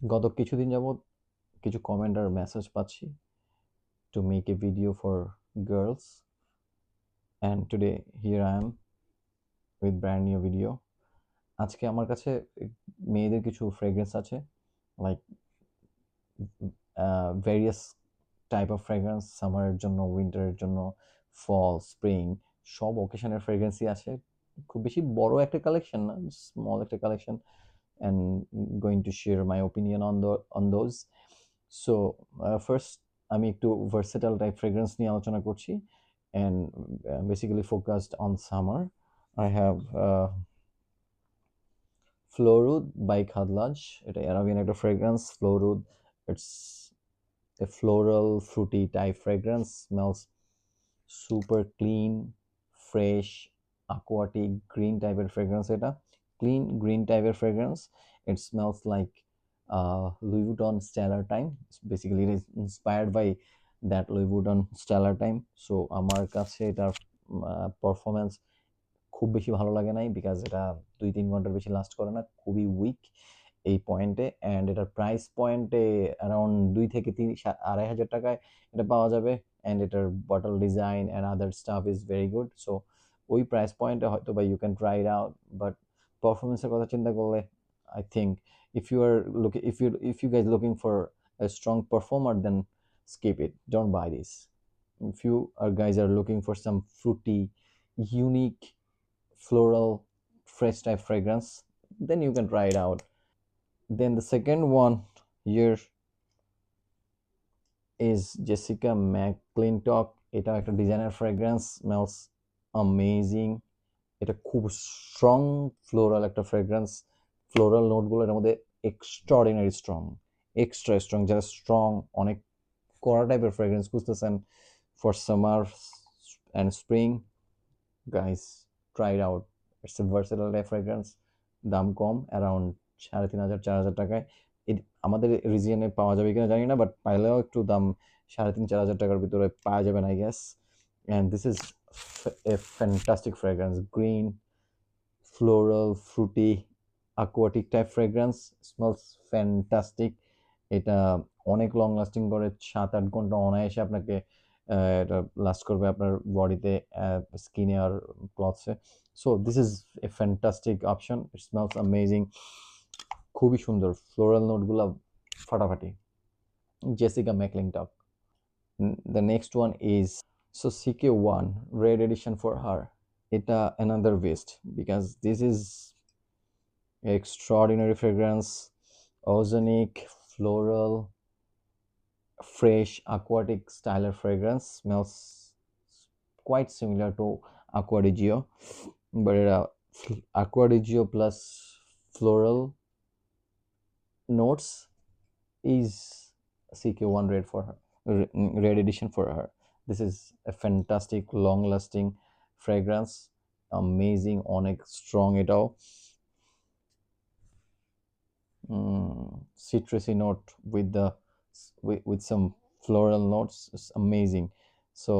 গত কিছুদিন যাবৎ কিছু কমেন্ট আর মেসেজ পাচ্ছি to make a video for girls, and today here I am with brand new video. আজকে আমার কাছে মেয়েদের কিছু ফ্রেগ্রেন্স আছে, like various type of fragrance, সামারের জন্য, উইন্টারের জন্য, ফল, স্প্রিং, সব অকেশনের ফ্রেগ্রেন্সই আছে। খুব বেশি বড় একটা কালেকশন না, স্মল একটা collection, and going to share my opinion on those. So first আমি একটু versatile type fragrance নিয়ে আলোচনা করছি, and basically focused on summer. I have Florud by Khadlaj. এটা অ্যারাবিয়ান একটা fragrance. Florud, it's a floral fruity type fragrance, smells super clean, fresh, aquatic, green টাইপের fragrance. এটা clean green টাইপের fragrance. It smells like Louis Vuitton Stellar Time. Basically it is inspired by that Louis Vuitton Stellar Time. So আমার কাছে এটার performance খুব বেশি ভালো লাগে নাই, বিকজ এটা 2-3 ঘন্টার বেশি লাস্ট করে না, খুবই উইক এই পয়েন্টে। অ্যান্ড এটার প্রাইস পয়েন্টে অ্যারাউন্ড 2 থেকে 3 2,500 টাকায় এটা পাওয়া যাবে। অ্যান্ড এটার bottle design and other stuff is very good. So ওই প্রাইস পয়েন্টে হয়তো বা you can try it out, but পারফরমেন্সের কথা চিন্তা করলে I think if you guys looking for a strong performer, then skip it, don't buy this. If you guys are looking for some fruity, unique, floral, fresh type fragrance, then you can try it out. Then the second one here is Jessica McClintock. এটা একটা designer fragrance, smells amazing. এটা খুব strong floral একটা fragrance. Floral নোটগুলো এর মধ্যে extraordinary strong, extra strong. যারা strong, অনেক কড়া টাইপের ফ্রেগ্রেন্স খুঁজতেছেন for summer and spring, guys, try it out. It's A versatile fragrance. দাম কম, অ্যারাউন্ড 3,500-4,000 টাকায়। আমাদের রিজিয়নে পাওয়া যাবে কিনা জানি না, বাট পাইলেও একটু দাম 3,500-4,000 টাকার ভিতরে পাওয়া যাবেন, I guess. And this is a fantastic fragrance. Green, floral, fruity, aquatic type fragrance, smells fantastic. এটা অনেক লং লাস্টিং করে, 7-8 ঘন্টা অনায়াসে আপনাকে এটা লাস্ট করবে আপনার বডিতে, স্কিনে আর ক্লথসে। So this is a fantastic option. It smells amazing, খুবই সুন্দর, ফ্লোরাল নোটগুলো ফাটাফাটি। Jessica McClintock. The next one is so CK1 red edition for her. এটা another best, because this is extraordinary fragrance, ozonic, floral, fresh, aquatic style fragrance. Smells quite similar to Aqua di Gio, but Aqua di Gio plus floral notes is CK1 red for her, red edition for her. This is a fantastic, long-lasting fragrance, amazing, অনেক strong এটাও। Citrusy note with some floral notes. It's amazing. So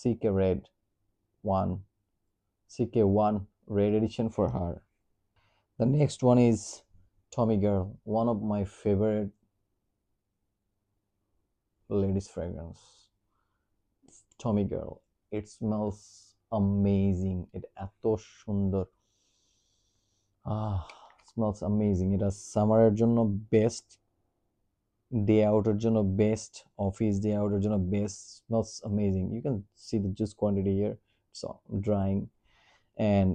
CK1 red edition for her. The next one is Tommy Girl, one of my favorite ladies fragrance. Tommy Girl, it smells amazing. It এত সুন্দর, smells amazing. এটা সামারের জন্য best, day outer জন্য best, office day outer জন্য best. Smells amazing. You can see the juice quantity here, so drying, and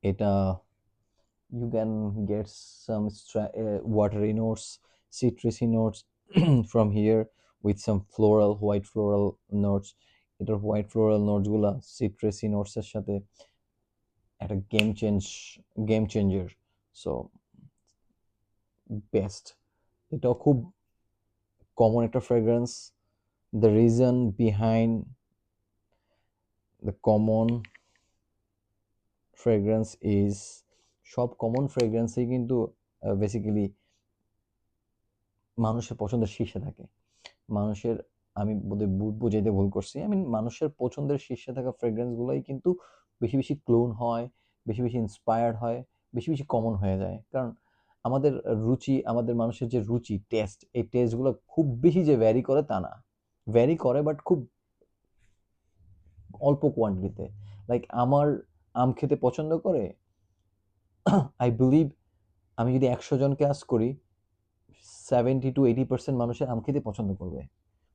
এটা you can get some watery notes, citrusy notes from here, with some floral, white floral notes. এটার white floral notes গুলা citrusy notes এর সাথে একটা game changer. So best. এটাও খুব common একটা fragrance. The reason behind the common fragrance is সব common ফ্রেগ্রেন্সই কিন্তু বেসিক্যালি মানুষের পছন্দের শীর্ষে থাকে। মানুষের, আমি বোধহয় বুঝাইতে ভুল করছি, আই মিন মানুষের পছন্দের শীর্ষে থাকা ফ্রেগ্রেন্সগুলোই কিন্তু বেশি বেশি ক্লোন হয়, বেশি বেশি ইন্সপায়ার্ড হয়, বেশি বেশি কমন হয়ে যায়, কারণ আমাদের রুচি, আমাদের মানুষের যে রুচি, টেস্ট, এই টেস্টগুলো খুব বেশি যে ভ্যারি করে তা না, ভ্যারি করে বাট খুব অল্প কোয়ান্টিটিতে। লাইক আমার আম খেতে পছন্দ করে, আই বিলিভ আমি যদি 100 জনকে আস্ক করি, 70 to 80% মানুষের আম খেতে পছন্দ করবে,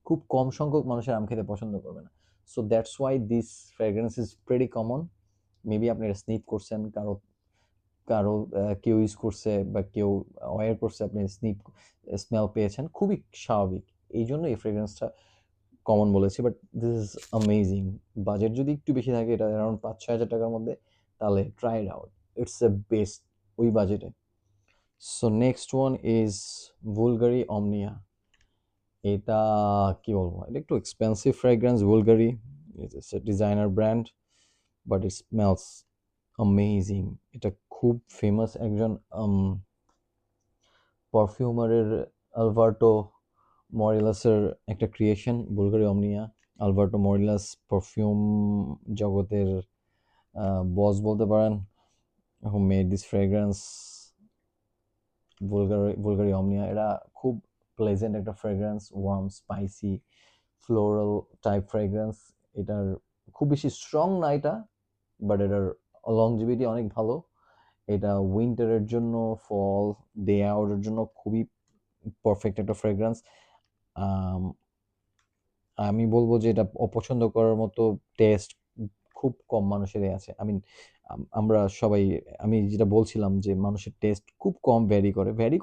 খুব কম সংখ্যক মানুষের আম খেতে পছন্দ করবে না। So that's why this fragrance is pretty common. Maybe আপনি এটা স্নিফ করছেন, কারো কারো কেউ ইউজ করছে বা কেউ ওয়্যার করছে, আপনি স্মেল পেয়েছেন, খুবই স্বাভাবিক। এই জন্য এই ফ্রেগ্রেন্সটা কমন বলেছি, but this is amazing. Budget যদি একটু বেশি থাকে, এটা অ্যারাউন্ড 5-6 হাজার টাকার মধ্যে, তাহলে try it out, it's a best ওই বাজেটে। So next one is Bulgari Omnia. এটা কি বলবো, এটা একটু expensive fragrance. Bulgari it's a designer brand, but it smells amazing. এটা খুব ফেমাস একজন পারফিউমারের, আলভার্টো মরিলাসের একটা creation, Bulgari Omnia. Alberto Morillas perfume জগতের বস বলতে পারেন, who made this fragrance, Bulgari Omnia. এটা খুব প্লেজেন্ট একটা fragrance, warm, spicy, floral type fragrance. এটার খুব বেশি স্ট্রং না এটা, বাট এটার লংজিভিটি অনেক ভালো। এটা উইন্টারের জন্য, ফল, ডে আউটের জন্য খুবই পারফেক্ট একটা ফ্রেগ্রেন্স। আমি বলবো যে এটা অপছন্দ করার মতো টেস্ট খুব কম মানুষেরই আছে। আই মিন, আমরা সবাই, আমি যেটা বলছিলাম যে মানুষের টেস্ট খুব কম ভ্যারি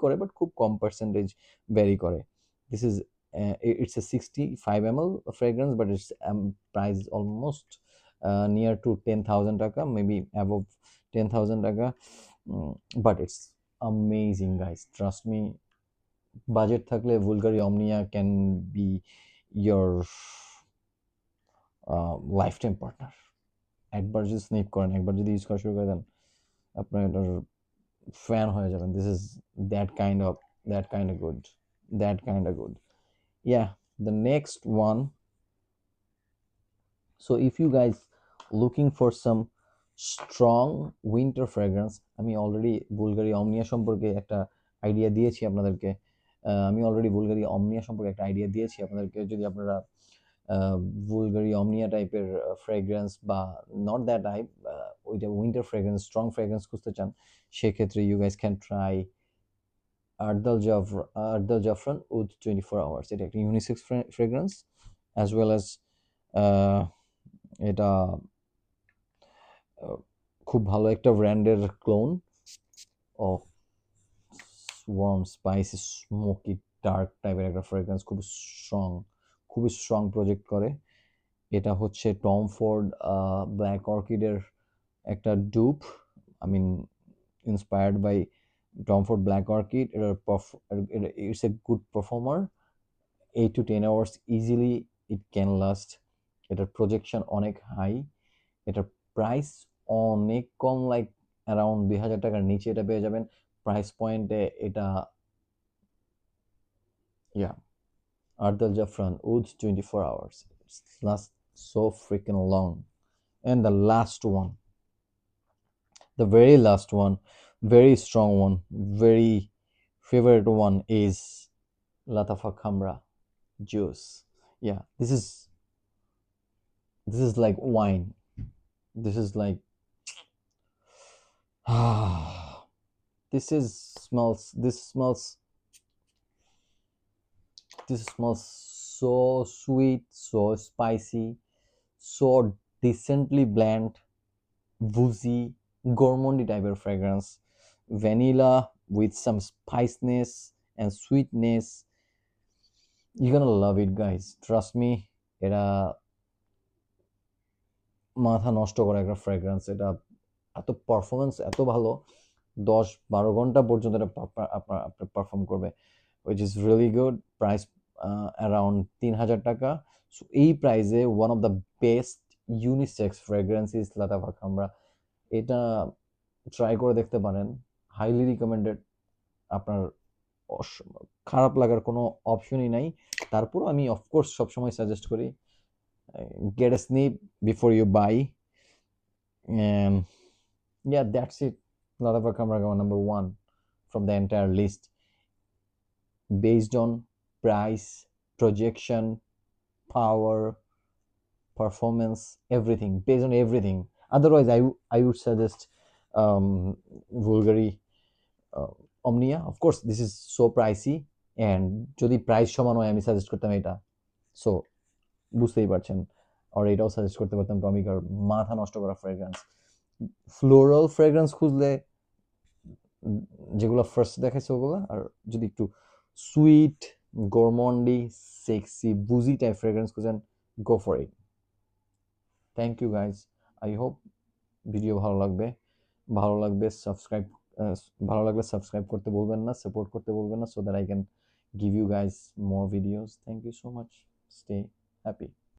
করে বাট খুব কম পার্সেন্টেজ ভ্যারি করে। This is it's a 65 ml fragrance, but its price almost near to 10,000 টাকা, maybe above 10,000 টাকা, but it's amazing guys, trust me. Budget থাকলে Bulgari Omnia can be your lifetime partner. একবার যদি snip করেন, একবার যদি use করা শুরু করে দেন, আপনার এটার ফ্যান হয়ে যাবেন। This is that kind of good, yeah. The next one, so if you guys looking for some strong winter fragrance, আমি অলরেডি বুলগারি অমনিয়া সম্পর্কে একটা আইডিয়া দিয়েছি আপনাদেরকে। যদি আপনারা বুলগারি অমনিয়া টাইপের ফ্রেগ্রেন্স বা নট দ্যাট টাইপ, ওইটা উইন্টার ফ্রেগ্রেন্স, স্ট্রং ফ্রেগ্রেন্স খুঁজতে চান, সেক্ষেত্রে ইউ গাইস ক্যান ট্রাই আর্দাল জাফরান উড 24 আওয়ার্স। এটা একটা unisex fragrance, as well as এটা খুব ভালো একটা ব্র্যান্ডের ক্লোন ও ওয়ার্ম, স্পাইসি, স্মোকি, ডার্ক টাইপের একটা ফ্রেগ্রেন্স, খুবই স্ট্রং প্রজেক্ট করে। এটা হচ্ছে টম ফোর্ড ব্ল্যাক অর্কিডের একটা dupe, I mean inspired by Tom Ford black orchid. It's a good performer, 8 to 10 hours easily it can last. এটার প্রজেকশন অনেক হাই, এটার প্রাইস অনেক কম, লাইক অ্যারাউন্ড 2,000 টাকার নিচে এটা পেয়ে যাবেন প্রাইস পয়েন্টে। এটা Ardal Jaffran Woods 24 hours. It's last so freaking long. And the last one, the very last one, very strong one, very favorite one is Latafa Khamra juice. Yeah, this is like wine. This is like this smells so sweet, so spicy, so decently bland, woozy, gourmandy type of fragrance. Vanilla with some spiciness and sweetness. You're gonna love it, guys. Trust me. এটা মাথা নষ্ট করা একটা fragrance. এটা এত performance এত ভালো, 10-12 ঘন্টা পর্যন্ত এটা আপনার পারফর্ম করবে, which is really good. Price around 3,000 টাকা। সো এই প্রাইসে one of the best unisex fragrance is Lattafa Khamrah. এটা ট্রাই করে দেখতে পারেন, হাইলি রিকমেন্ডেড। আপনার খারাপ লাগার কোনো অপশনই নাই। তারপর আমি অফকোর্স সবসময় সাজেস্ট করি, get a sniff before you buy. And yeah, that's it. Nada Kamragawa number one from the entire list based on price, projection, power, performance, everything, based on everything. Otherwise, I would suggest um, Vulgari uh, Omnia. Of course, this is so pricey, and যদি price সমান হয় আমি suggest করতাম এটা। So বুঝতেই পারছেন, আর এটাও suggest করতে পারতাম টমিকার মাথা নষ্ট করা ফ্রেগ্রেন্স। ফ্লোরাল ফ্রেগ্রেন্স খুঁজলে যেগুলো ফার্স্ট দেখাইছে ওগুলো, আর যদি একটু sweet, gourmand, sexy, boozy type fragrance খুঁজেন, go for it. Thank you guys. I hope video subscribe, ভালো লাগলে সাবস্ক্রাইব করতে বলবেন না, সাপোর্ট করতে বলবেন না, so that I can give you guys more videos. Thank you so much. Stay happy.